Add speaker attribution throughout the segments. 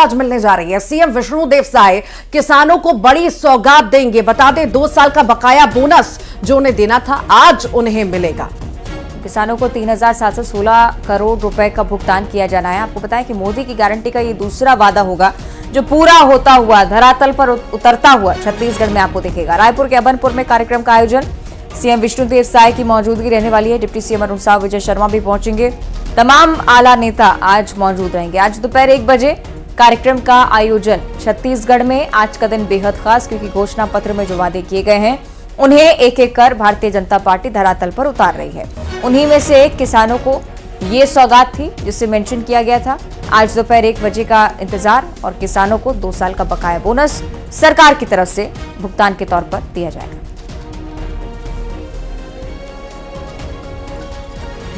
Speaker 1: आज मिलने जा रही है। सीएम विष्णुदेव साय किसानों को बड़ी सौगात देंगे। बता दें 2 साल का बकाया बोनस जो उन्हें देना था आज उन्हें मिलेगा।
Speaker 2: किसानों को 3,716 करोड़ रुपए का भुगतान किया जाना है। आपको बताएं कि मोदी की गारंटी का ये दूसरा वादा होगा जो पूरा होता हुआ धरातल पर उतरता हुआ छत्तीसगढ़ में आपको दिखेगा। रायपुर के अभनपुर में कार्यक्रम का आयोजन, सीएम विष्णुदेव साय की मौजूदगी रहने वाली है। डिप्टी सीएम अरुण साव, विजय शर्मा भी पहुंचेंगे। तमाम आला नेता आज मौजूद रहेंगे। आज दोपहर 1 बजे कार्यक्रम का आयोजन छत्तीसगढ़ में। आज का दिन बेहद खास क्योंकि घोषणा पत्र में जो वादे किए गए हैं उन्हें एक एक कर भारतीय जनता पार्टी धरातल पर उतार रही है। उन्हीं में से एक किसानों को ये सौगात थी जिसे मेंशन किया गया था। आज दोपहर 1 बजे का इंतजार और किसानों को 2 साल का बकाया बोनस सरकार की तरफ से भुगतान के तौर पर दिया जाएगा।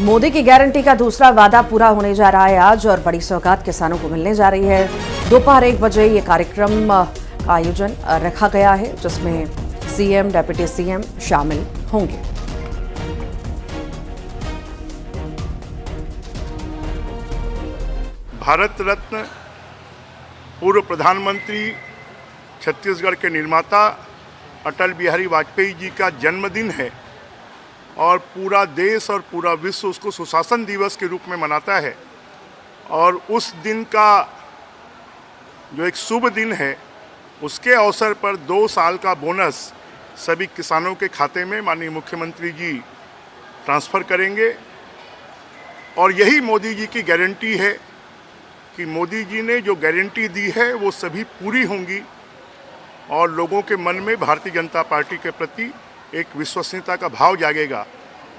Speaker 1: मोदी की गारंटी का दूसरा वादा पूरा होने जा रहा है आज और बड़ी सौगात किसानों को मिलने जा रही है। दोपहर 1 बजे ये कार्यक्रम का आयोजन रखा गया है जिसमें सीएम, डिप्टी सीएम शामिल होंगे।
Speaker 3: भारत रत्न पूर्व प्रधानमंत्री, छत्तीसगढ़ के निर्माता अटल बिहारी वाजपेयी जी का जन्मदिन है और पूरा देश और पूरा विश्व उसको सुशासन दिवस के रूप में मनाता है। और उस दिन का जो एक शुभ दिन है उसके अवसर पर 2 साल का बोनस सभी किसानों के खाते में माननीय मुख्यमंत्री जी ट्रांसफ़र करेंगे। और यही मोदी जी की गारंटी है कि मोदी जी ने जो गारंटी दी है वो सभी पूरी होंगी और लोगों के मन में भारतीय जनता पार्टी के प्रति एक विश्वसनीयता का भाव जागेगा।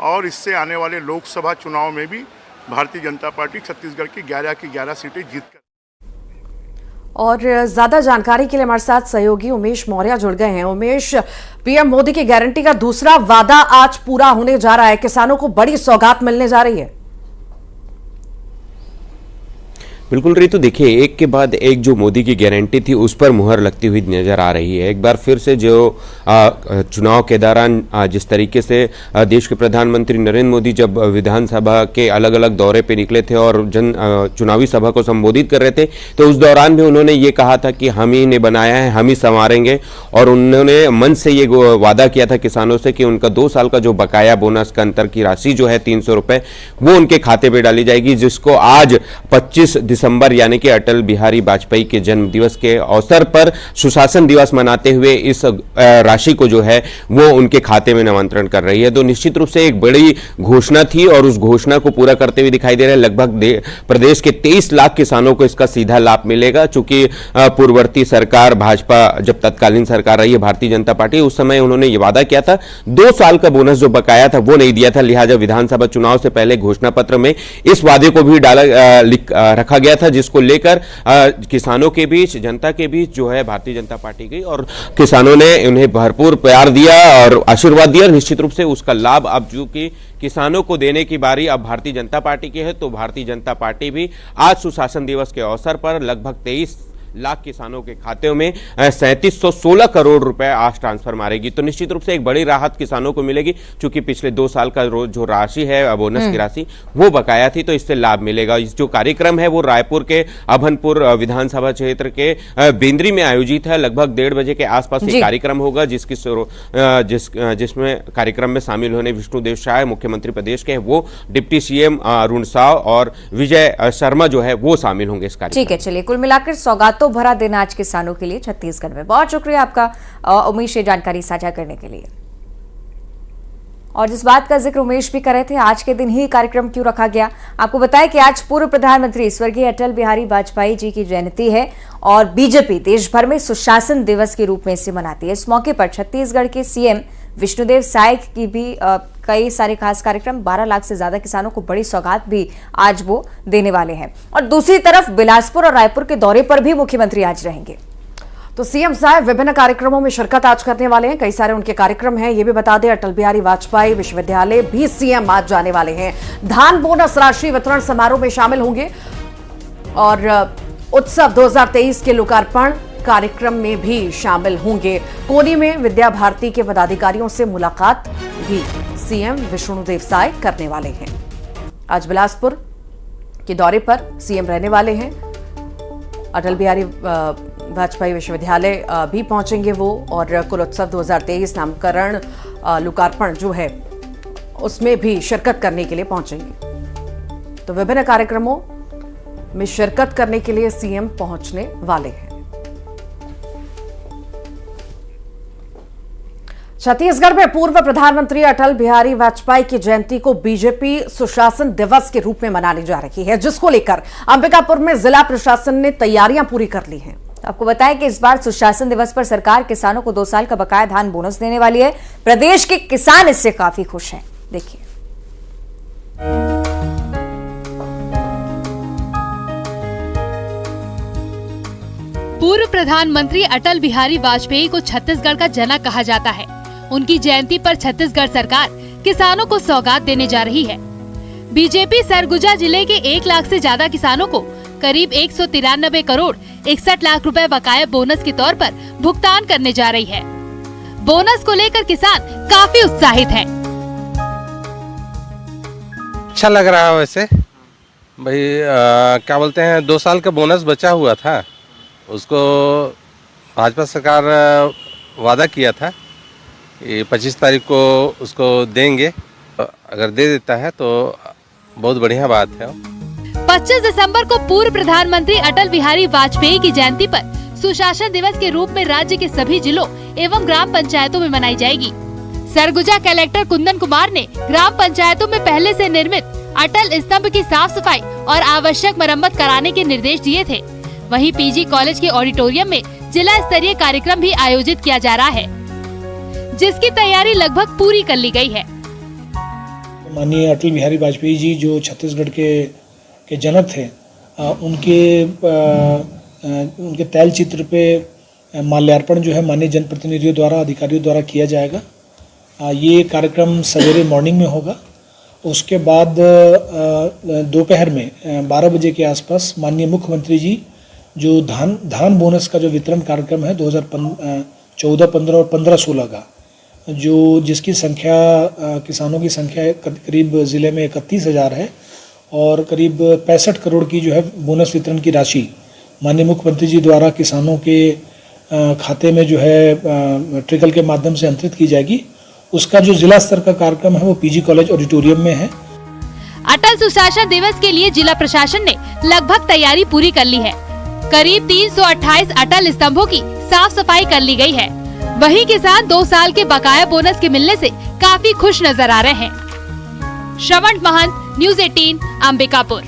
Speaker 3: और इससे आने वाले लोकसभा चुनाव में भी भारतीय जनता पार्टी छत्तीसगढ़ की 11 की 11 सीटें जीत कर।
Speaker 1: और ज्यादा जानकारी के लिए हमारे साथ सहयोगी उमेश मौर्य जुड़ गए हैं। उमेश, पीएम मोदी की गारंटी का दूसरा वादा आज पूरा होने जा रहा है, किसानों को बड़ी सौगात मिलने जा रही है।
Speaker 4: बिल्कुल रीतू, देखिए एक के बाद एक जो मोदी की गारंटी थी उस पर मुहर लगती हुई नजर आ रही है। एक बार फिर से जो चुनाव के दौरान जिस तरीके से देश के प्रधानमंत्री नरेंद्र मोदी जब विधानसभा के अलग अलग दौरे पे निकले थे और चुनावी सभा को संबोधित कर रहे थे तो उस दौरान भी उन्होंने ये कहा था कि हम ही ने बनाया है, हम ही संवारेंगे। और उन्होंने मन से ये वादा किया था किसानों से कि उनका 2 साल का जो बकाया बोनस का अंतर की राशि जो है 300 रुपए वो उनके खाते पे डाली जाएगी, जिसको आज 25 दिसंबर यानी कि अटल बिहारी वाजपेयी के जन्म दिवस के अवसर पर सुशासन दिवस मनाते हुए इस राशि को जो है वो उनके खाते में नामांतरण कर रही है। तो निश्चित रूप से एक बड़ी घोषणा थी और उस घोषणा को पूरा करते हुए दिखाई दे रहा है। लगभग प्रदेश के 23 लाख किसानों को इसका सीधा लाभ मिलेगा। चूंकि पूर्ववर्ती सरकार भाजपा, जब तत्कालीन सरकार रही है भारतीय जनता पार्टी, उस समय उन्होंने ये वादा किया था 2 साल का बोनस जो बकाया था वो नहीं दिया था। लिहाजा विधानसभा चुनाव से पहले घोषणा पत्र में इस वादे को भी रखा गया था, जिसको लेकर किसानों के बीच, जनता के बीच जो है भारतीय जनता पार्टी गई और किसानों ने उन्हें भरपूर प्यार दिया और आशीर्वाद दिया। निश्चित रूप से उसका लाभ अब जो कि किसानों को देने की बारी अब भारतीय जनता पार्टी की है, तो भारतीय जनता पार्टी भी आज सुशासन दिवस के अवसर पर लगभग 23 लाख किसानों के खाते में 3716 करोड़ रुपए आज ट्रांसफर मारेगी। तो निश्चित रूप से एक बड़ी राहत किसानों को मिलेगी। क्योंकि पिछले 2 साल का जो राशि है बोनस की राशि वो बकाया थी, तो इससे लाभ मिलेगा। इस जो कार्यक्रम है वो रायपुर के अभनपुर विधानसभा क्षेत्र के बेंद्री में आयोजित है। लगभग 1:30 बजे के आसपास ये कार्यक्रम होगा, जिसमें कार्यक्रम में शामिल होने विष्णुदेव साय मुख्यमंत्री प्रदेश के, वो डिप्टी सीएम अरुण साव और विजय शर्मा जो है वो शामिल होंगे इस कार्यक्रम।
Speaker 2: ठीक है, चलिए कुल मिलाकर सौगात तो भरा दिन आज किसानों के लिए छत्तीसगढ़ में। बहुत शुक्रिया आपका उमेश ये जानकारी साझा करने के लिए। और जिस बात का जिक्र उमेश भी कर रहे थे, आज के दिन ही कार्यक्रम क्यों रखा गया, आपको बताया कि आज पूर्व प्रधानमंत्री स्वर्गीय अटल बिहारी वाजपेयी जी की जयंती है और बीजेपी देश भर में सुशासन दिवस के रूप में इसे मनाती है। इस मौके पर छत्तीसगढ़ के सीएम विष्णुदेव साय की भी कई सारे खास कार्यक्रम, 12 लाख से ज्यादा किसानों को बड़ी सौगात भी आज वो देने वाले हैं। और दूसरी तरफ बिलासपुर और रायपुर के दौरे पर भी मुख्यमंत्री आज रहेंगे।
Speaker 1: तो सीएम साहब विभिन्न कार्यक्रमों में शिरकत आज करने वाले हैं। कई सारे उनके कार्यक्रम हैं। ये भी बता दें अटल बिहारी वाजपेयी विश्वविद्यालय भी सीएम आज जाने वाले हैं। धान बोनस राशि वितरण समारोह में शामिल होंगे और उत्सव 2023 के लोकार्पण कार्यक्रम में भी शामिल होंगे। कोनी में विद्या भारती के पदाधिकारियों से मुलाकात भी सीएम विष्णुदेव साय करने वाले हैं। आज बिलासपुर के दौरे पर सीएम रहने वाले हैं अटल बिहारी वाजपेयी विश्वविद्यालय भी पहुंचेंगे वो, और कुल उत्सव 2023 नामकरण लोकार्पण जो है उसमें भी शिरकत करने के लिए पहुंचेंगे। तो विभिन्न कार्यक्रमों में शिरकत करने के लिए सीएम पहुंचने वाले हैं। छत्तीसगढ़ में पूर्व प्रधानमंत्री अटल बिहारी वाजपेयी की जयंती को बीजेपी सुशासन दिवस के रूप में मनाने जा रही है, जिसको लेकर अंबिकापुर में जिला प्रशासन ने तैयारियां पूरी कर ली हैं।
Speaker 2: आपको बताएं कि इस बार सुशासन दिवस पर सरकार किसानों को 2 साल का बकाया धान बोनस देने वाली है। प्रदेश के किसान इससे काफी खुश हैं। देखिए,
Speaker 5: पूर्व प्रधानमंत्री अटल बिहारी वाजपेयी को छत्तीसगढ़ का जनक कहा जाता है। उनकी जयंती पर छत्तीसगढ़ सरकार किसानों को सौगात देने जा रही है। बीजेपी सरगुजा जिले के 1 लाख से ज्यादा किसानों को करीब 193 करोड़ 61 लाख रुपए बकाया बोनस के तौर पर भुगतान करने जा रही है। बोनस को लेकर किसान काफी उत्साहित हैं।
Speaker 6: अच्छा लग रहा है वैसे भाई, क्या बोलते हैं, 2 साल का बोनस बचा हुआ था, उसको भाजपा सरकार वादा किया था ये 25 तारीख को उसको देंगे। अगर दे देता है तो बहुत बढ़िया बात है।
Speaker 5: 25 दिसंबर को पूर्व प्रधानमंत्री अटल बिहारी वाजपेयी की जयंती पर सुशासन दिवस के रूप में राज्य के सभी जिलों एवं ग्राम पंचायतों में मनाई जाएगी। सरगुजा कलेक्टर कुंदन कुमार ने ग्राम पंचायतों में पहले से निर्मित अटल स्तंभ की साफ सफाई और आवश्यक मरम्मत कराने के निर्देश दिए थे। वहीं पीजी कॉलेज के ऑडिटोरियम में जिला स्तरीय कार्यक्रम भी आयोजित किया जा रहा है, जिसकी तैयारी लगभग पूरी कर ली गई है।
Speaker 7: माननीय अटल बिहारी वाजपेयी जी जो छत्तीसगढ़ के जनक थे, उनके तैल चित्र पे माल्यार्पण जो है माननीय जनप्रतिनिधियों द्वारा, अधिकारियों द्वारा किया जाएगा। ये कार्यक्रम सवेरे मॉर्निंग में होगा। उसके बाद दोपहर में 12 बजे के आसपास माननीय मुख्यमंत्री जी जो धान बोनस का जो वितरण कार्यक्रम है 2014, 15 और 15-16 का, जो जिसकी संख्या किसानों की संख्या करीब ज़िले में 31,000 है और करीब 65 करोड़ की जो है बोनस वितरण की राशि माननीय मुख्यमंत्री जी द्वारा किसानों के खाते में जो है ट्रिकल के माध्यम से अंतरित की जाएगी। उसका जो जिला स्तर का कार्यक्रम है वो पीजी कॉलेज ऑडिटोरियम में है।
Speaker 5: अटल सुशासन दिवस के लिए जिला प्रशासन ने लगभग तैयारी पूरी कर ली है। करीब 328 अटल स्तंभों की साफ सफाई कर ली गई है। वहीं किसान 2 साल के बकाया बोनस के मिलने से काफी खुश नजर आ रहे हैं। श्रवण महंत, न्यूज़ 18, अंबिकापुर।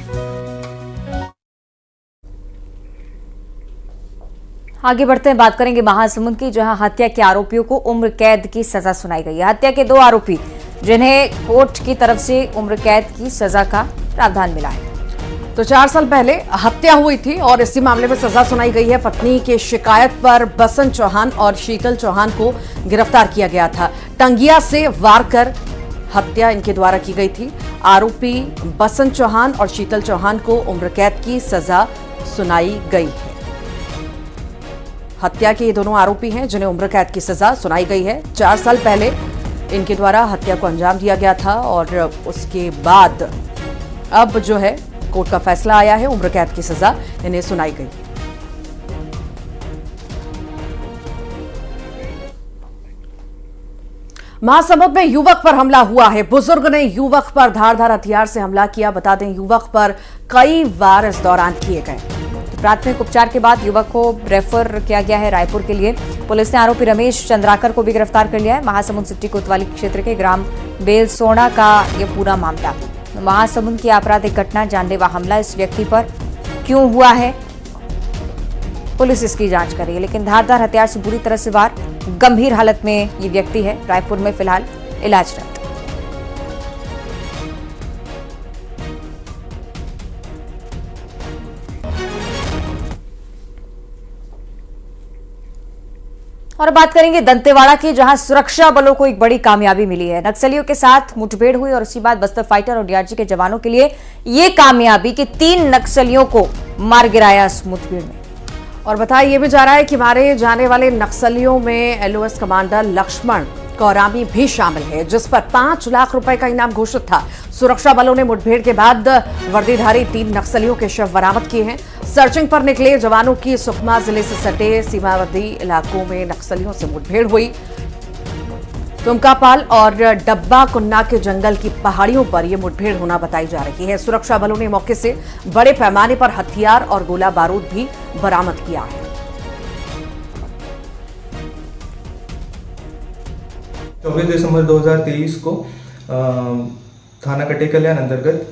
Speaker 2: आगे बढ़ते हैं, बात करेंगे महासमुंद की, जहां हत्या के आरोपियों को उम्र कैद की सजा सुनाई गई है। हत्या के 2 आरोपी जिन्हें कोर्ट की तरफ से उम्र कैद की सजा का प्रावधान मिला है।
Speaker 1: तो 4 साल पहले हत्या हुई थी और इसी मामले में सजा सुनाई गई है। पत्नी की शिकायत पर बसंत चौहान और शीतल चौहान को गिरफ्तार किया गया था। टंगिया से वार कर हत्या इनके द्वारा की गई थी। आरोपी बसंत चौहान और शीतल चौहान को उम्र कैद की सजा सुनाई गई है। हत्या के ये दोनों आरोपी हैं जिन्हें उम्र कैद की सजा सुनाई गई है। 4 साल पहले इनके द्वारा हत्या को अंजाम दिया गया था और उसके बाद अब जो है कोर्ट का फैसला आया है, उम्र कैद की सजा इन्हें सुनाई गई। महासमुंद में युवक पर हमला हुआ है। बुजुर्ग ने युवक पर धारदार हथियार से हमला किया। बता दें, युवक पर कई वार इस दौरान किए गए।
Speaker 2: प्राथमिक उपचार के बाद युवक को रेफर किया गया है रायपुर के लिए। पुलिस ने आरोपी रमेश चंद्राकर को भी गिरफ्तार कर लिया है। महासमुंद सिटी कोतवाली क्षेत्र के ग्राम बेलसोना का यह पूरा मामला। महासमुंद की आपराधिक घटना, जानलेवा हमला इस व्यक्ति पर क्यों हुआ है, पुलिस इसकी जांच कर रही है। लेकिन धारदार हथियार से बुरी तरह से वार, गंभीर हालत में ये व्यक्ति है। रायपुर में फिलहाल इलाजरत। और बात करेंगे दंतेवाड़ा की, जहां सुरक्षा बलों को एक बड़ी कामयाबी मिली है। नक्सलियों के साथ मुठभेड़ हुई और इसी बाद बस्तर फाइटर और डीआरजी के जवानों के लिए ये कामयाबी कि 3 नक्सलियों को मार गिराया इस मुठभेड़ में।
Speaker 1: और बताया यह भी जा रहा है कि मारे जाने वाले नक्सलियों में एलओएस कमांडर लक्ष्मण कौरामी भी शामिल है, जिस पर 5 लाख रुपए का इनाम घोषित था। सुरक्षा बलों ने मुठभेड़ के बाद वर्दीधारी 3 नक्सलियों के शव बरामद किए हैं। सर्चिंग पर निकले जवानों की सुकमा जिले से सटे सीमावर्ती इलाकों में नक्सलियों से मुठभेड़ हुई। तुमकापाल और डब्बा कुन्ना के जंगल की पहाड़ियों पर यह मुठभेड़ होना बताई जा रही है। सुरक्षा बलों ने मौके से बड़े पैमाने पर हथियार और गोला बारूद भी बरामद किया है।
Speaker 8: 24 दिसंबर 2023 को थाना कटे कल्याण अंतर्गत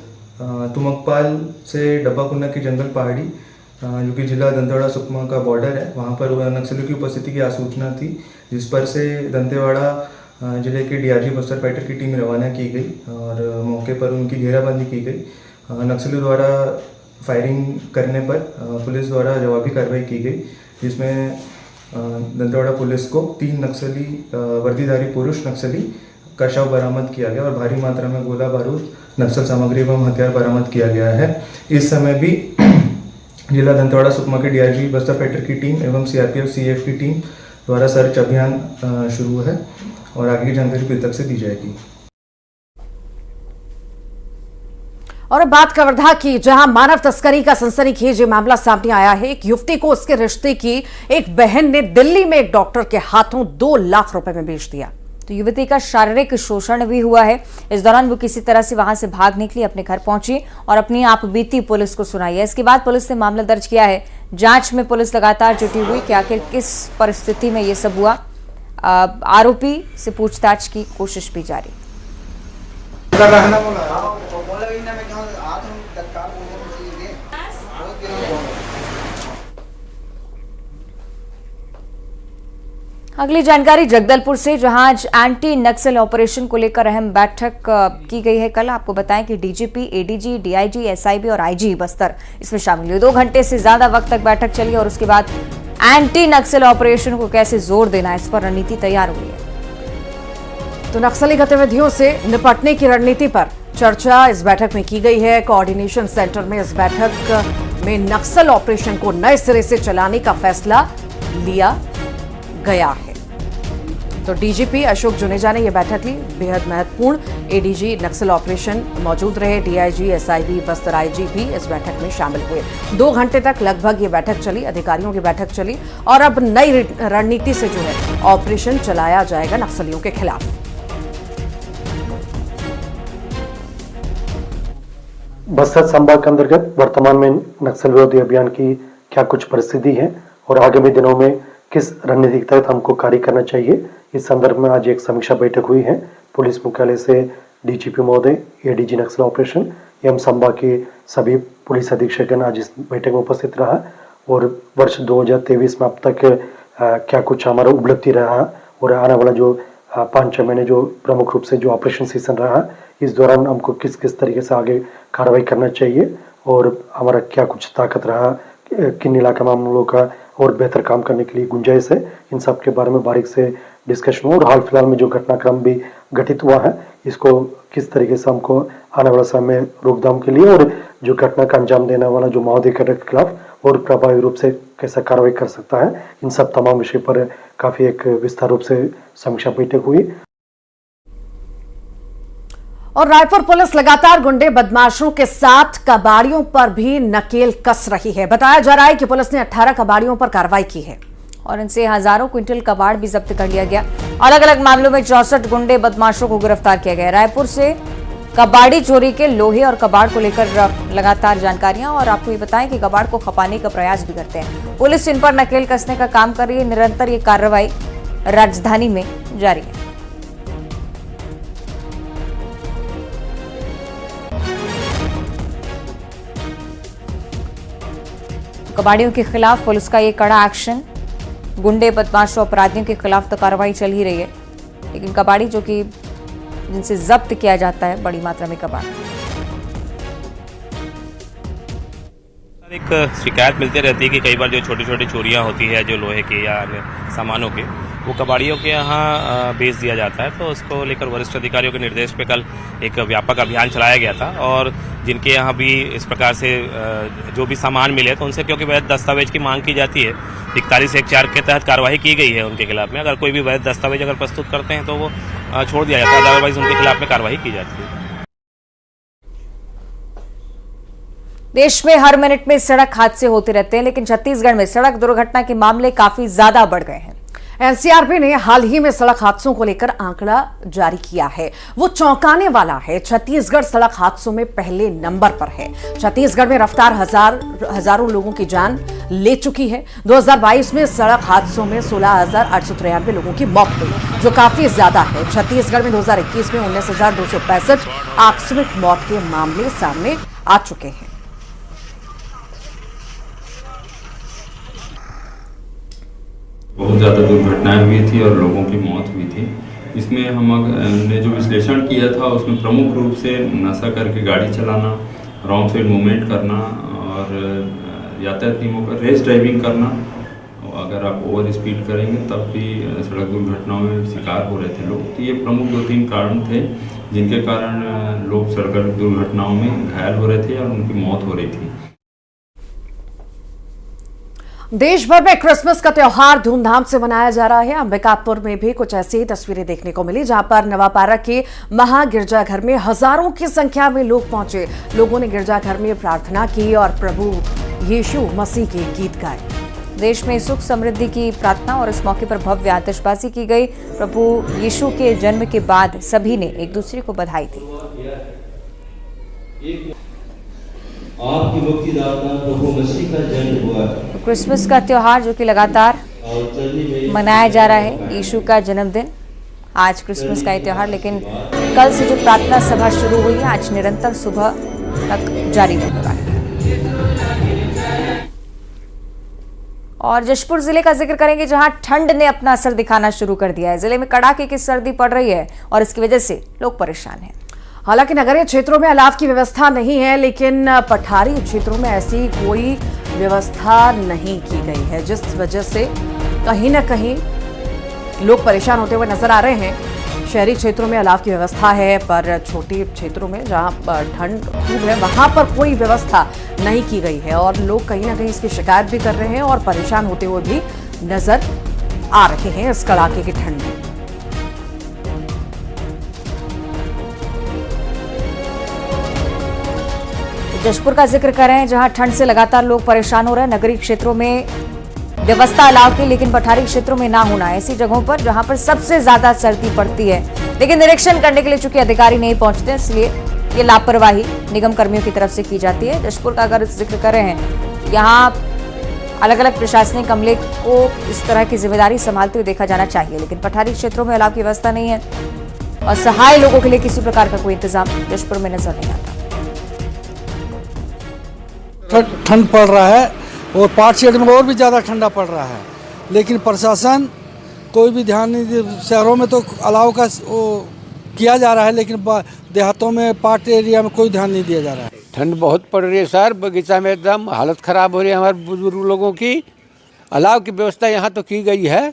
Speaker 8: तुमकपाल से डब्बा कुन्ना की जंगल पहाड़ी जो कि जिला दंतेवाड़ा सुकमा का बॉर्डर है, वहाँ पर नक्सलियों की उपस्थिति की आसूचना थी, जिस पर से दंतेवाड़ा जिले के डीआरजी बस्तर फाइटर की टीम रवाना की गई और मौके पर उनकी घेराबंदी की गई। नक्सलियों द्वारा फायरिंग करने पर पुलिस द्वारा जवाबी कार्रवाई की गई, जिसमें दंतेवाड़ा पुलिस को 3 नक्सली वर्दीधारी पुरुष नक्सली का शव बरामद किया गया और भारी मात्रा में गोला बारूद, नक्सल सामग्री एवं हथियार बरामद किया गया है। इस समय भी जिला दंतेवाड़ा सुकमा के डीआरजी बस्तर फाइटर की टीम एवं सीआरपीएफ सीएफ की टीम द्वारा सर्च अभियान शुरू है और आगे की जानकारी पृथक से दी जाएगी।
Speaker 1: और अब बात कवर्धा की, जहां मानव तस्करी का सनसनीखेज मामला सामने आया है। एक युवती को उसके रिश्ते की एक बहन ने दिल्ली में एक डॉक्टर के हाथों 2 लाख रुपए में बेच दिया।
Speaker 2: तो युवती का शारीरिक शोषण भी हुआ है। इस दौरान वो किसी तरह से वहां से भाग निकली, अपने घर पहुंची और अपनी आप बीती पुलिस को सुनाई है। इसके बाद पुलिस ने मामला दर्ज किया है। जांच में पुलिस लगातार जुटी हुई कि आखिर किस परिस्थिति में ये सब हुआ। आरोपी से पूछताछ की कोशिश भी जारी। अगली जानकारी जगदलपुर से, जहां आज एंटी नक्सल ऑपरेशन को लेकर अहम बैठक की गई है। कल आपको बताएं कि डीजीपी, एडीजी, डीआईजी, एसआईबी और आईजी बस्तर इसमें शामिल हुए। 2 घंटे से ज्यादा वक्त तक बैठक चली और उसके बाद एंटी नक्सल ऑपरेशन को कैसे जोर देना है, इस पर रणनीति तैयार हुई है।
Speaker 1: तो नक्सली गतिविधियों से निपटने की रणनीति पर चर्चा इस बैठक में की गई है। कोऑर्डिनेशन सेंटर में इस बैठक में नक्सल ऑपरेशन को नए सिरे से चलाने का फैसला लिया गया है। तो डीजीपी अशोक जुनेजा ने यह बैठक ली, बेहद महत्वपूर्ण। एडीजी नक्सल ऑपरेशन मौजूद रहे, डीआईजी, एसआईबी, बस्तर आईजी भी इस बैठक में शामिल हुए। 2 घंटे तक लगभग ये बैठक चली, अधिकारियों की बैठक चली और अब नई रणनीति से जो है ऑपरेशन चलाया जाएगा नक्सलियों के खिलाफ।
Speaker 9: बस्तर संभाग के अंतर्गत वर्तमान में नक्सल विरोधी अभियान की क्या कुछ परिस्थिति है और आगामी दिनों में किस रणनीति के तहत हमको कार्य करना चाहिए, इस संदर्भ में आज एक समीक्षा बैठक हुई है। पुलिस मुख्यालय से डीजीपी महोदय, एडीजी नक्सल ऑपरेशन एवं संभाग के सभी पुलिस अधीक्षकगण आज इस बैठक में उपस्थित रहा और वर्ष 2023 में अब तक क्या कुछ हमारा उपलब्धि रहा और आने वाला जो 5-6 महीने जो प्रमुख रूप से जो ऑपरेशन सीजन रहा, इस दौरान हमको किस किस तरीके से आगे कार्रवाई करना चाहिए और हमारा क्या कुछ ताकत रहा, किन इलाके में हम लोगों का और बेहतर काम करने के लिए गुंजाइश है, इन सब के बारे में बारीक से डिस्कशन हुआ। और हाल फिलहाल में जो घटनाक्रम भी घटित हुआ है, इसको किस तरीके से हमको आने वाला समय में रोकथाम के लिए और जो घटना का अंजाम देने वाला जो माओवादी के खिलाफ और प्रभावी रूप से कैसे कार्रवाई कर सकता है, इन सब तमाम विषय पर काफी एक विस्तार रूप से समीक्षा बैठक हुई।
Speaker 1: और रायपुर पुलिस लगातार गुंडे बदमाशों के साथ कबाड़ियों पर भी नकेल कस रही है। बताया जा रहा है कि पुलिस ने 18 कबाड़ियों पर कार्रवाई की है
Speaker 2: और इनसे हजारों क्विंटल कबाड़ भी जब्त कर लिया गया। अलग अलग मामलों में 64 गुंडे बदमाशों को गिरफ्तार किया गया। रायपुर से कबाड़ी चोरी के लोहे और कबाड़ को लेकर लगातार जानकारियां और आपको ये बताएं कि कबाड़ को खपाने का प्रयास भी करते हैं। पुलिस इन पर नकेल कसने का काम कर रही है। निरंतर ये कार्रवाई राजधानी में जारी है। कबाड़ियों के खिलाफ पुलिस का ये कड़ा एक्शन। गुंडे बदमाशों अपराधियों के खिलाफ तो कार्रवाई चल ही रही है, लेकिन कबाड़ी जो कि जिनसे जब्त किया जाता है बड़ी मात्रा में कबाड़।
Speaker 10: एक शिकायत मिलती रहती है कि कई बार जो छोटी छोटी चोरियां होती है जो लोहे के या अन्य सामानों के, वो कबाड़ियों के यहाँ बेच दिया जाता है। तो उसको लेकर वरिष्ठ अधिकारियों के निर्देश पे कल एक व्यापक अभियान चलाया गया था और जिनके यहाँ भी इस प्रकार से जो भी सामान मिले तो उनसे, क्योंकि वैध दस्तावेज की मांग की जाती है, 41-1-4 के तहत कार्रवाई की गई है उनके खिलाफ में। अगर कोई भी वैध दस्तावेज अगर प्रस्तुत करते हैं तो वो छोड़ दिया जाता है, अदरवाइज उनके खिलाफ में कार्रवाई की जाती है।
Speaker 2: देश में हर मिनट में सड़क हादसे होते रहते हैं, लेकिन छत्तीसगढ़ में सड़क दुर्घटना के मामले काफी ज्यादा बढ़ गए हैं।
Speaker 1: एनसीआरबी ने हाल ही में सड़क हादसों को लेकर आंकड़ा जारी किया है। वो चौंकाने वाला है। छत्तीसगढ़ सड़क हादसों में पहले नंबर पर है। छत्तीसगढ़ में रफ्तार हजारों लोगों की जान ले चुकी है। 2022 में सड़क हादसों में 16,893 लोगों की मौत हुई, जो काफी ज्यादा है। छत्तीसगढ़ में 2021 में 19,265 आकस्मिक मौत के मामले सामने आ चुके हैं।
Speaker 11: बहुत ज़्यादा दुर्घटनाएं हुई थी और लोगों की मौत हुई थी। इसमें हमने जो विश्लेषण किया था उसमें प्रमुख रूप से नशा करके गाड़ी चलाना, रॉन्ग साइड मूवमेंट करना और यातायात नियमों पर रेस ड्राइविंग करना। अगर आप ओवर स्पीड करेंगे तब भी सड़क दुर्घटनाओं में शिकार हो रहे थे लोग। तो ये प्रमुख 2-3 कारण थे जिनके कारण लोग सड़क दुर्घटनाओं में घायल हो रहे थे और उनकी मौत हो रही थी।
Speaker 1: देश भर में क्रिसमस का त्योहार धूमधाम से मनाया जा रहा है। अंबिकापुर में भी कुछ ऐसी ही तस्वीरें देखने को मिली, जहां पर नवापारा के महागिरजाघर में हजारों की संख्या में लोग पहुंचे। लोगों ने गिरजाघर में प्रार्थना की और प्रभु यीशु मसीह के गीत गाए।
Speaker 2: देश में सुख समृद्धि की प्रार्थना और इस मौके पर भव्य आतिशबाजी की गई। प्रभु यीशु के जन्म के बाद सभी ने एक दूसरे को बधाई दी।
Speaker 12: आपकी मुक्तिदाता प्रभु मसीह का जन्म हुआ।
Speaker 2: क्रिसमस का त्योहार जो कि लगातार मनाया जा रहा है, यीशु का जन्मदिन। आज क्रिसमस का ये त्योहार, लेकिन कल से जो प्रार्थना सभा शुरू हुई है, आज निरंतर सुबह तक जारी रहने वाली है। और जशपुर जिले का जिक्र करेंगे, जहां ठंड ने अपना असर दिखाना शुरू कर दिया है। जिले में कड़ाके की सर्दी पड़ रही है और इसकी वजह से लोग परेशान हैं।
Speaker 1: हालांकि नगरीय क्षेत्रों में अलाव की व्यवस्था नहीं है, लेकिन पठारी क्षेत्रों में ऐसी कोई व्यवस्था नहीं की गई है, जिस वजह से कहीं ना कहीं लोग परेशान होते हुए नजर आ रहे हैं। शहरी क्षेत्रों में अलाव की व्यवस्था है, पर छोटे क्षेत्रों में जहां ठंड खूब है, वहां पर कोई व्यवस्था नहीं की गई है और लोग कहीं ना कहीं इसकी शिकायत भी कर रहे हैं और परेशान होते हुए भी नजर आ रहे हैं इस कड़ाके की ठंड में।
Speaker 2: जशपुर का जिक्र कर रहे हैं, जहां ठंड से लगातार लोग परेशान हो रहे हैं। नगरीय क्षेत्रों में व्यवस्था अलाव की, लेकिन पठारी क्षेत्रों में ना होना, ऐसी जगहों पर जहां पर सबसे ज्यादा सर्दी पड़ती है, लेकिन निरीक्षण करने के लिए चूंकि अधिकारी नहीं पहुंचते, इसलिए ये लापरवाही निगम कर्मियों की तरफ से की जाती है। जशपुर का अगर जिक्र कर रहे हैं, यहाँ अलग अलग प्रशासनिक अमले को इस तरह की जिम्मेदारी संभालते हुए देखा जाना चाहिए, लेकिन पठारी क्षेत्रों में अलाव की व्यवस्था नहीं है और सहाय लोगों के लिए किसी प्रकार का कोई इंतजाम जशपुर में नजर नहीं आता।
Speaker 13: ठंड पड़ रहा है और पार्ट शेड में और भी ज़्यादा ठंडा पड़ रहा है, लेकिन प्रशासन कोई भी ध्यान नहीं दे। शहरों में तो अलाव का वो किया जा रहा है, लेकिन देहातों में पार्ट एरिया में कोई ध्यान नहीं दिया जा रहा है।
Speaker 14: ठंड बहुत पड़ रही है सर, बगीचा में एकदम हालत ख़राब हो रही है हमारे बुजुर्ग लोगों की। अलाव की व्यवस्था यहाँ तो की गई है,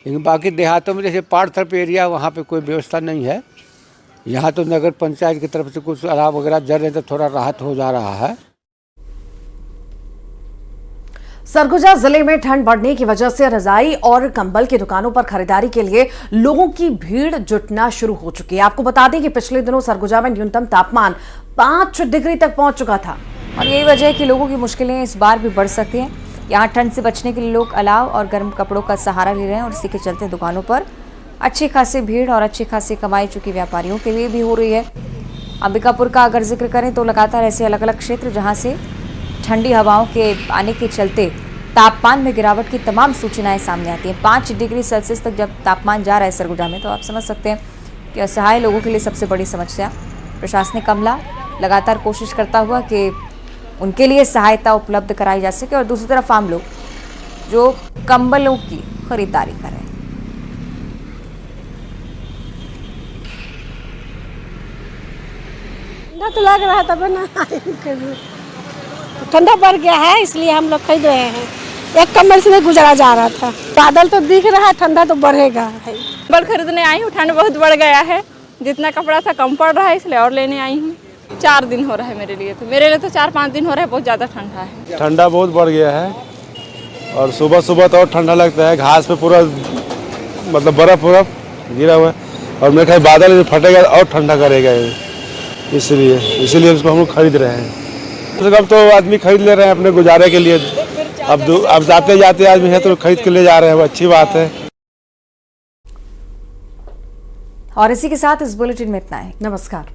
Speaker 14: लेकिन बाकी देहातों में जैसे पार्ट थर्प एरिया, वहाँ पे कोई व्यवस्था नहीं है। यहाँ तो नगर पंचायत की तरफ से कुछ अलाव वगैरह जल रहे तो थोड़ा राहत हो जा रहा है।
Speaker 1: सरगुजा जिले में ठंड बढ़ने की वजह से रजाई और कंबल की दुकानों पर खरीदारी के लिए लोगों की भीड़ जुटना शुरू हो चुकी है। आपको बता दें कि पिछले दिनों सरगुजा में न्यूनतम तापमान 5 डिग्री तक पहुंच चुका था
Speaker 2: और यही वजह है कि लोगों की मुश्किलें इस बार भी बढ़ सकती हैं। यहाँ ठंड से बचने के लिए लोग अलाव और गर्म कपड़ों का सहारा ले रहे हैं और इसी के चलते दुकानों पर अच्छी खासी भीड़ और अच्छी खासी कमाई चुकी व्यापारियों के लिए भी हो रही है। अंबिकापुर का अगर जिक्र करें तो लगातार ऐसे अलग अलग क्षेत्र जहाँ से ठंडी हवाओं के आने के चलते तापमान में गिरावट की तमाम सूचनाएं सामने आती हैं। 5 डिग्री सेल्सियस तक जब तापमान जा रहा है सरगुजा में, तो आप समझ सकते हैं कि असहाय लोगों के लिए सबसे बड़ी समस्या। प्रशासनिक अमला लगातार कोशिश करता हुआ कि उनके लिए सहायता उपलब्ध कराई जा सके और दूसरी तरफ आम लोग जो कंबलों की खरीदारी करें।
Speaker 15: ठंडा तो लग रहा था ना, ठंडा बढ़ गया है इसलिए हम लोग खरीद रहे हैं। एक कम्बल से नहीं गुजारा जा रहा था। बादल तो दिख रहा है, ठंडा तो बढ़ेगा।
Speaker 16: कंबल खरीदने आई हूँ, ठंड बहुत बढ़ गया है। जितना कपड़ा था कम पड़ रहा है, इसलिए और लेने आई हूँ। 4 दिन हो रहा है मेरे लिए तो 4-5 दिन हो रहा है। बहुत ज़्यादा ठंडा है,
Speaker 6: ठंडा बहुत बढ़ गया है और सुबह सुबह तो और ठंडा लगता है। घास पे पूरा मतलब बर्फ गिरा हुआ है और मेरे ख्याल बादल फटेगा और ठंडा करेगा, इसलिए उसको हम लोग खरीद रहे हैं।
Speaker 17: अब तो आदमी खरीद ले रहे हैं अपने गुजारे के लिए। अब जाते जाते आदमी है तो खरीद के ले जा रहे हैं, वो अच्छी बात है।
Speaker 2: और इसी के साथ इस बुलेटिन में इतना है।
Speaker 1: नमस्कार।